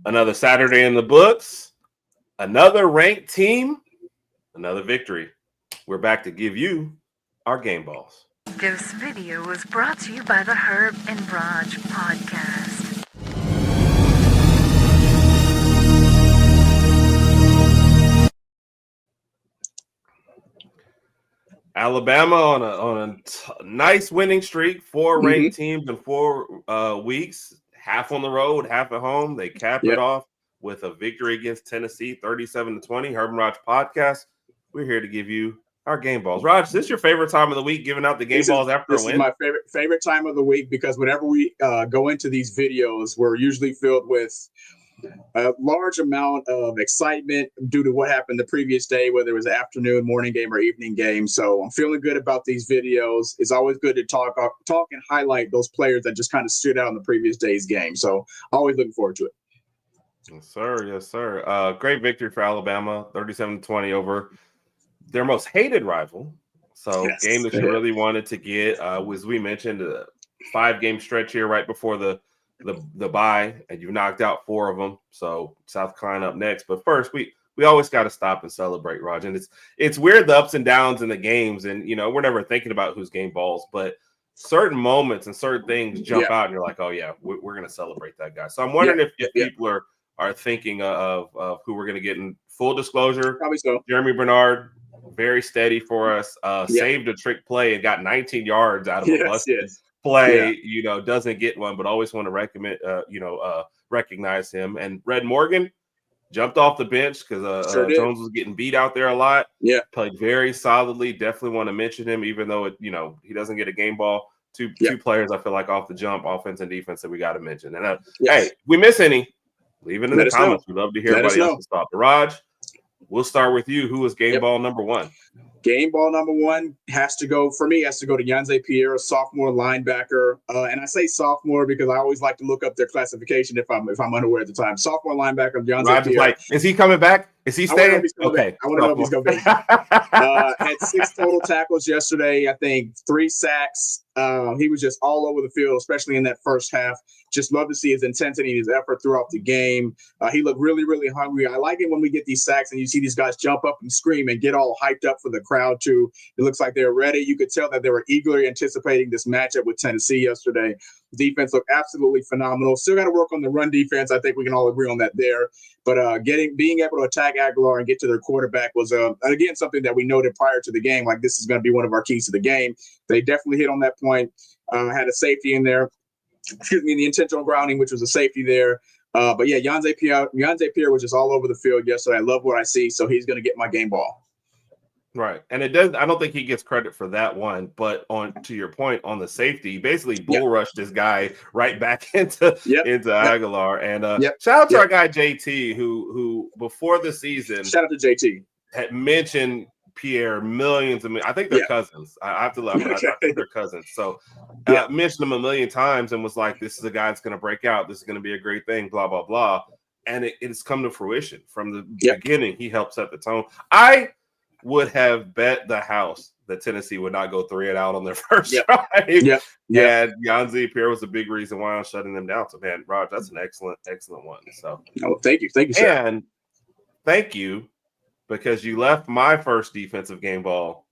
Another Saturday in the books, another ranked team, another victory. We're back to give you our game balls. This video was brought to you by the HerbnRodg Podcast. Alabama on a nice winning streak, 4 ranked teams in 4 weeks, half on the road, half at home. They cap it off with a victory against Tennessee, 37-20. HerbnRodg Podcast. We're here to give you our game balls. Raj, is this your favorite time of the week, giving out the game balls after a win? This is my favorite time of the week because whenever we go into these videos, we're usually filled with a large amount of excitement due to what happened the previous day, whether it was an afternoon, morning game, or evening game. So I'm feeling good about these videos. It's always good to talk and highlight those players that just kind of stood out in the previous day's game. So always looking forward to it. Yes, sir. Yes, sir. Great victory for Alabama, 37-20 over their most hated rival. So game that you really wanted to get, as we mentioned, a 5-game stretch here right before the bye, and you knocked out 4 of them. So South Carolina up next. But first, we always got to stop and celebrate, Raj. And it's weird, the ups and downs in the games. And, we're never thinking about who's game balls, but certain moments and certain things jump out and you're like, oh, yeah, we're going to celebrate that guy. So I'm wondering if people are thinking of who we're going to get in full disclosure. Probably so. Jeremy Bernard, very steady for us, saved a trick play and got 19 yards out of a busted play, doesn't get one, but always want to recommend, recognize him. And Red Morgan jumped off the bench because Jones was getting beat out there a lot. Yeah, played very solidly. Definitely want to mention him, even though he doesn't get a game ball. Two players I feel like off the jump, offense and defense, that we got to mention. And hey, we miss any? Leave it in the comments. We'd love to hear everybody else's thought. Raj, we'll start with you. Who was game ball number 1? Game ball number 1 has to go to Yanze Pierre, sophomore linebacker. And I say sophomore because I always like to look up their classification if I'm unaware at the time. Sophomore linebacker Yanze Pierre. Like, is he coming back? Is he staying? Okay. I want to know if he's going back. Had 6 total tackles yesterday. I think 3 sacks. He was just all over the field, especially in that first half. Just love to see his intensity and his effort throughout the game. He looked really, really hungry. I like it when we get these sacks and you see these guys jump up and scream and get all hyped up for the crowd too. It looks like they're ready. You could tell that they were eagerly anticipating this matchup with Tennessee yesterday. Defense looked absolutely phenomenal. Still got to work on the run defense. I think we can all agree on that there. But being able to attack Aguilar and get to their quarterback was, again, something that we noted prior to the game. Like, this is going to be one of our keys to the game. They definitely hit on that point. Had a safety in there. The intentional grounding, which was a safety there. But yeah, Yanze Pierre was just all over the field yesterday. I love what I see, so he's going to get my game ball. Right. And I don't think he gets credit for that one, but to your point on the safety, he basically bull rushed this guy right back into Aguilar. And shout out to our guy JT, who before the season, shout out to JT, had mentioned Pierre millions. I think they're cousins. I have to look. I think they're cousins. So mentioned him a million times and was like, this is a guy that's going to break out. This is going to be a great thing, blah, blah, blah. And it's come to fruition. From the beginning, he helped set the tone. I would have bet the house that Tennessee would not go 3-and-out on their first drive. And Yanze Pierre was a big reason why I'm shutting them down. So, man, Raj, that's an excellent one. So, thank you, sir. And thank you, because you left my first defensive game ball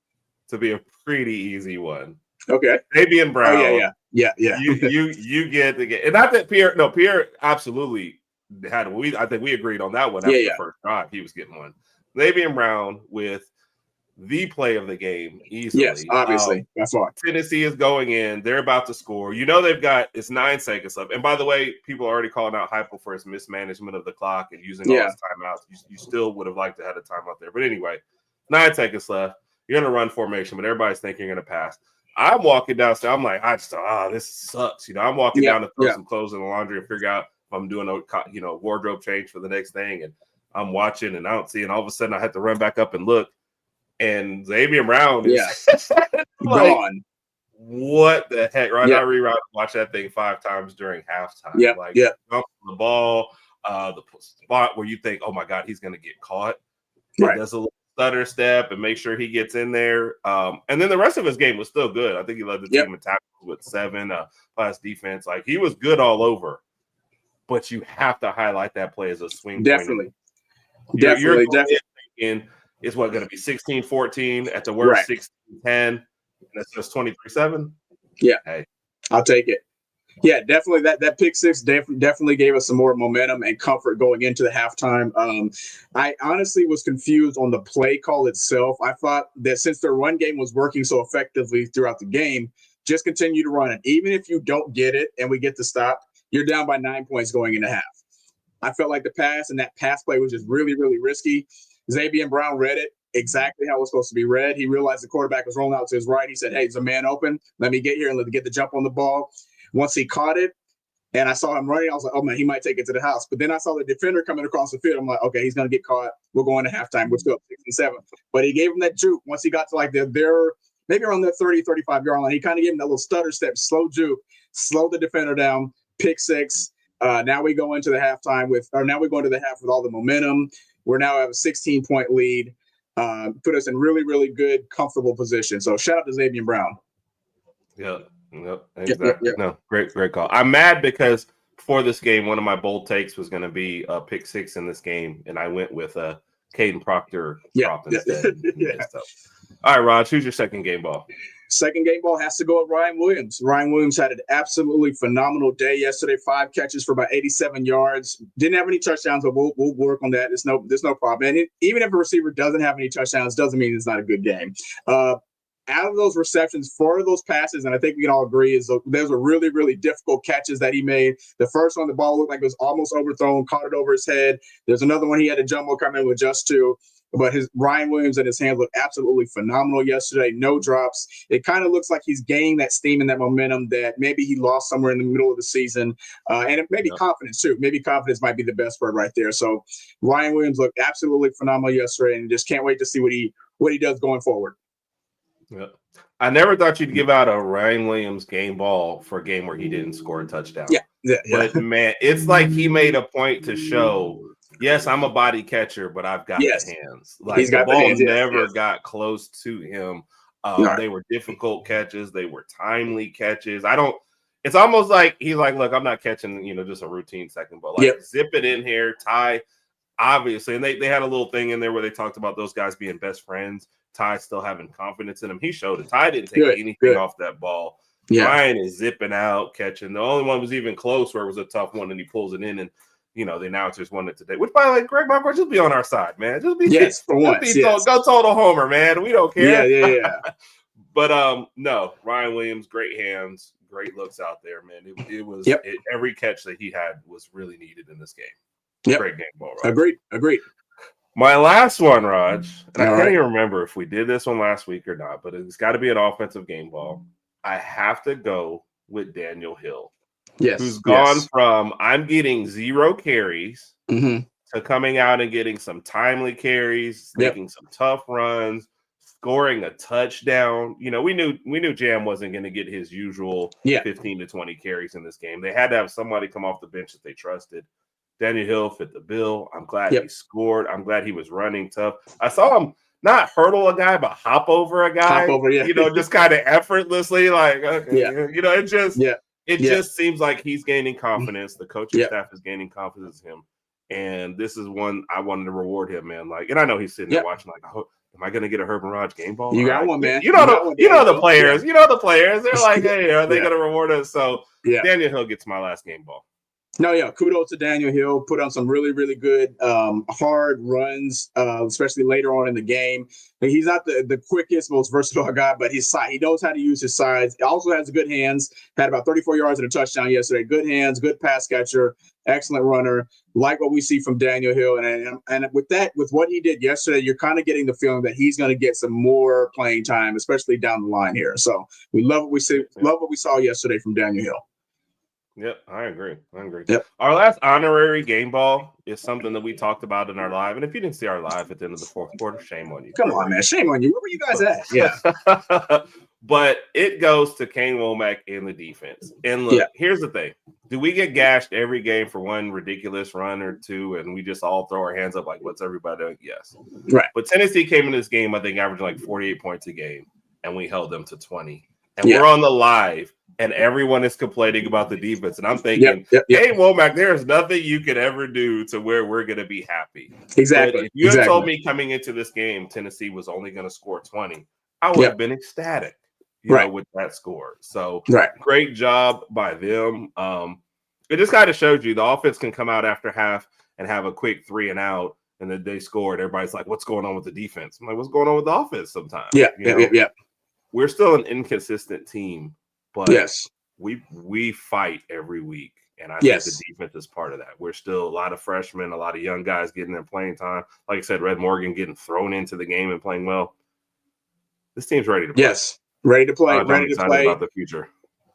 to be a pretty easy one. Okay, Fabian Brown. Oh, yeah. You get the game, and not that Pierre absolutely had. I think we agreed on that one after the first drive. He was getting one. Fabian Brown with the play of the game easily. Yes, obviously. That's why. Tennessee is going in. They're about to score. It's 9 seconds left. And by the way, people are already calling out Heupel for his mismanagement of the clock and using all his timeouts. You still would have liked to have a timeout there. But anyway, 9 seconds left. You're going to run formation, but everybody's thinking you're going to pass. I'm walking downstairs. I'm like, this sucks. I'm walking down to throw some clothes in the laundry and figure out if I'm doing a wardrobe change for the next thing. And I'm watching and I don't see. And all of a sudden I had to run back up and look. And Xavier Brown is gone. What the heck? Right? I watched that thing 5 times during halftime. Jump the ball, the spot where you think, oh my God, he's going to get caught. Right. Does a little stutter step and make sure he gets in there. And then the rest of his game was still good. I think he led the team in tackles with 7 plus defense. Like, he was good all over. but you have to highlight that play as a swing Definitely. point. Definitely. Thinking it's what going to be 16-14 at the Right. worst, 16-10, and that's just 23-7. Yeah. Hey, I'll take it. Yeah, definitely. That pick six definitely gave us some more momentum and comfort going into the halftime. I honestly was confused on the play call itself. I thought that since their run game was working so effectively throughout the game, just continue to run it. Even if you don't get it and we get the stop, you're down by 9 points going into half. I felt like the pass and that pass play was just really, really risky. Xavier Brown read it exactly how it was supposed to be read. He realized the quarterback was rolling out to his right. He said, hey, there's a man open. Let me get here and let me get the jump on the ball. Once he caught it and I saw him running, I was like, oh, man, he might take it to the house. But then I saw the defender coming across the field. I'm like, okay, he's going to get caught. We're going to halftime. We're still 6-7. But he gave him that juke once he got to like their maybe around that 30, 35-yard line. He kind of gave him that little stutter step, slow juke, slow the defender down, pick six. Now we go into the halftime now we go into the half with all the momentum. We're now at a 16-point lead. Put us in really, really good, comfortable position. So shout out to Xavier Brown. Yep, exactly. Yep. No, great call. I'm mad because before this game, one of my bold takes was going to be a pick six in this game, and I went with Caden Proctor prop instead. So, all right, Rod, who's your second game ball? Second game ball has to go with Ryan Williams. Ryan Williams had an absolutely phenomenal day yesterday. 5 catches for about 87 yards. Didn't have any touchdowns, but we'll work on that. There's no problem. And even if a receiver doesn't have any touchdowns, doesn't mean it's not a good game. Out of those receptions, 4 of those passes, and I think we can all agree, those are really, really difficult catches that he made. The first one, the ball looked like it was almost overthrown, caught it over his head. There's another one he had a jumbo come in with just 2. But Ryan Williams and his hands looked absolutely phenomenal yesterday. No drops. It kind of looks like he's gaining that steam and that momentum that maybe he lost somewhere in the middle of the season. And it may be confidence, too. Maybe confidence might be the best word right there. So Ryan Williams looked absolutely phenomenal yesterday, and just can't wait to see what he does going forward. Yep. I never thought you'd give out a Ryan Williams game ball for a game where he didn't score a touchdown. Yeah. But, man, it's like he made a point to show – yes, I'm a body catcher, but I've got the hands. Like He's got the ball the hands, never got close to him. They were difficult catches. They were timely catches. It's almost like he's like, look, I'm not catching, just a routine second ball. Like zip it in here, Ty, obviously. And they had a little thing in there where they talked about those guys being best friends. Ty still having confidence in him. He showed it. Ty didn't take anything off that ball. Yeah. Ryan is zipping out, catching. The only one was even close where it was a tough one, and he pulls it in, and the announcers won it today. Which, by the way, Greg Marquardt, just be on our side, man. Just be for once. Go total homer, man. We don't care. Yeah. But no, Ryan Williams, great hands, great looks out there, man. It was every catch that he had was really needed in this game. Yep. Great game ball, Rod. Agreed. My last one, Raj, and I can't even remember if we did this one last week or not, but it's got to be an offensive game ball. I have to go with Daniel Hill. Yes. Who's gone from I'm getting 0 carries to coming out and getting some timely carries, making some tough runs, scoring a touchdown. We knew Jam wasn't going to get his usual 15 to 20 carries in this game. They had to have somebody come off the bench that they trusted. Daniel Hill fit the bill. I'm glad he scored. I'm glad he was running tough. I saw him not hurdle a guy, but hop over a guy. Just kind of effortlessly, like, okay, it just seems like he's gaining confidence. The coaching staff is gaining confidence in him. And this is one I wanted to reward him, man. Like, and I know he's sitting there watching, like, am I going to get a HerbnRodg game ball? You got one, man. You know the players. Yeah. You know the players. They're like, hey, are they going to reward us? So Daniel Hill gets my last game ball. No, kudos to Daniel Hill. Put on some really, really good hard runs, especially later on in the game. He's not the quickest, most versatile guy, but he knows how to use his size. He also has good hands. Had about 34 yards and a touchdown yesterday. Good hands, good pass catcher, excellent runner. Like what we see from Daniel Hill. And with what he did yesterday, you're kind of getting the feeling that he's going to get some more playing time, especially down the line here. So we love what we see. Love what we saw yesterday from Daniel Hill. Yep, I agree. Yep. Our last honorary game ball is something that we talked about in our live. And if you didn't see our live at the end of the fourth quarter, shame on you. Come on, man. Shame on you. Where were you guys at? Yeah. But it goes to Kane Womack in the defense. And look, here's the thing. Do we get gashed every game for one ridiculous run or two, and we just all throw our hands up like, what's everybody doing? Yes. Right. But Tennessee came in this game, I think, averaging like 48 points a game, and we held them to 20. And we're on the live and everyone is complaining about the defense. And I'm thinking, hey, Womack, there is nothing you could ever do to where we're going to be happy. Exactly. But if you had told me coming into this game, Tennessee was only going to score 20, I would have been ecstatic, you know, with that score. So great job by them. It just kind of showed you the offense can come out after half and have a quick 3 and out, and then they scored. Everybody's like, what's going on with the defense? I'm like, what's going on with the offense sometimes? Yeah. We're still an inconsistent team, but we fight every week. And I think the defense is part of that. We're still a lot of freshmen, a lot of young guys getting their playing time. Like I said, Red Morgan getting thrown into the game and playing well. This team's ready to play. Yes, ready to play. I'm excited about the future.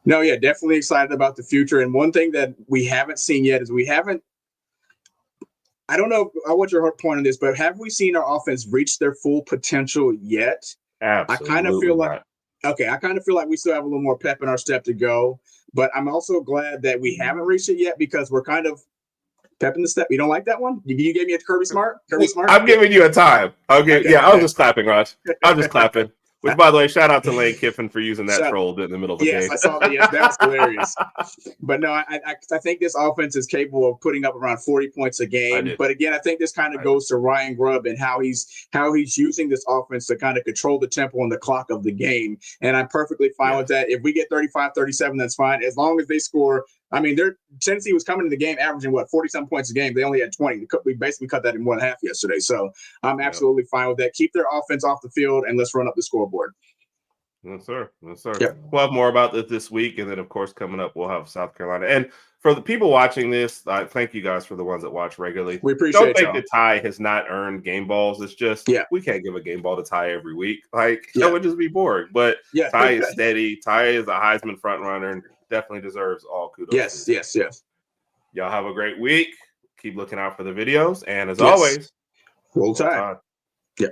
No, yeah, definitely excited about the future. And one thing that we haven't seen yet is I don't know, I want your point on this, but have we seen our offense reach their full potential yet? Absolutely. I kind of feel like we still have a little more pep in our step to go. But I'm also glad that we haven't reached it yet because we're kind of pep in the step. You don't like that one? You gave me a Kirby Smart? I'm giving you a time. I was just clapping, Raj. I was just clapping. Which, by the way, shout out to Lane Kiffin for using that troll in the middle of the game. Yes, I saw that. Yes, that was hilarious. But no, I think this offense is capable of putting up around 40 points a game. But again, I think this kind of goes to Ryan Grubb and how he's using this offense to kind of control the tempo and the clock of the game. And I'm perfectly fine with that. If we get 35-37, that's fine. As long as they score. I mean, Tennessee was coming to the game averaging 40-some points a game. They only had 20. We basically cut that in 1.5 yesterday. So I'm absolutely fine with that. Keep their offense off the field and let's run up the scoreboard. Yes, sir. Yes, sir. Yep. We'll have more about this week. And then, of course, coming up, we'll have South Carolina. And for the people watching this, I thank you guys for the ones that watch regularly. We appreciate it. Don't think the Ty has not earned game balls. It's just we can't give a game ball to Ty every week. That would just be boring. But Ty is steady. Ty is a Heisman front runner and definitely deserves all kudos. Yes. Y'all have a great week. Keep looking out for the videos. And as always, roll Tide. Yep.